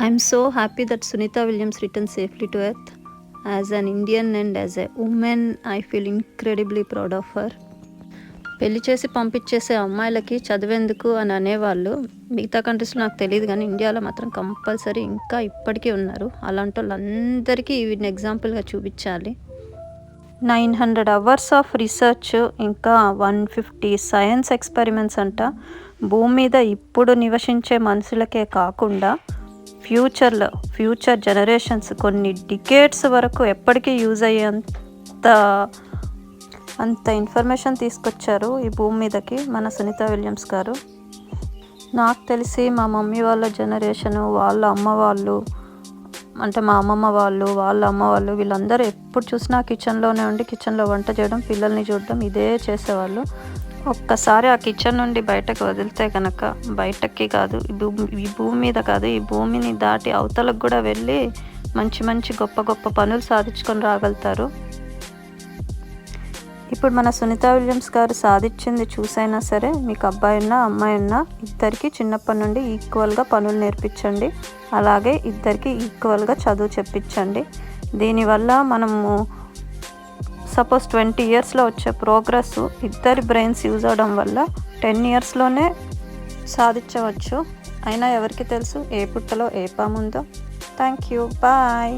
I'm so happy that Sunita Williams returned safely to Earth. As an Indian and as a woman, I feel incredibly proud of her. పెళ్లి చేసి పంపించేసే అమ్మాయిలకి చదివేందుకు అని అనేవాళ్ళు. మిగతా కంట్రీస్లో నాకు తెలియదు, కానీ ఇండియాలో మాత్రం కంపల్సరీ ఇంకా ఇప్పటికీ ఉన్నారు. అలాంటి వాళ్ళందరికీ వీటిని ఎగ్జాంపుల్గా చూపించాలి. 900 hours ఆఫ్ రీసెర్చ్, ఇంకా 150 సైన్స్ ఎక్స్పెరిమెంట్స్ అంట. భూమి మీద ఇప్పుడు నివసించే మనుషులకే కాకుండా ఫ్యూచర్ జనరేషన్స్ కొన్ని డికేట్స్ వరకు ఎప్పటికీ యూజ్ అయ్యేంత ఇన్ఫర్మేషన్ తీసుకొచ్చారు ఈ భూమి మీదకి మన సునీత విలియమ్స్ గారు. నాకు తెలిసి మా మమ్మీ వాళ్ళ జనరేషను, వాళ్ళ అమ్మ వాళ్ళు, అంటే మా అమ్మమ్మ వాళ్ళు, వాళ్ళ అమ్మ వాళ్ళు, వీళ్ళందరూ ఎప్పుడు చూసినా కిచెన్లోనే ఉండి కిచెన్లో వంట చేయడం, పిల్లల్ని చూడడం, ఇదే చేసేవాళ్ళు. ఒక్కసారి ఆ కిచెన్ నుండి బయటకు వదిలితే కనుక, బయటకి కాదు, ఈ భూమి మీద కాదు, ఈ భూమిని దాటి అవతలకు కూడా వెళ్ళి మంచి గొప్ప గొప్ప పనులు సాధించుకొని రాగలుగుతారు. ఇప్పుడు మన సునీత విలియమ్స్ గారు సాధించింది చూసైనా సరే, మీకు అబ్బాయి ఉన్నా అమ్మాయి ఉన్నా ఇద్దరికి చిన్నప్పటి నుండి ఈక్వల్గా పనులు నేర్పించండి. అలాగే ఇద్దరికి ఈక్వల్గా చదువు చెప్పించండి. దీనివల్ల మనము సపోజ్ 20 yearsలో వచ్చే ప్రోగ్రెస్ ఇద్దరి బ్రెయిన్స్ యూజ్ అవడం వల్ల 10 yearsలోనే సాధించవచ్చు. అయినా ఎవరికి తెలుసు ఏ పుట్టలో ఏ పాము ఉందో. Thank you, bye.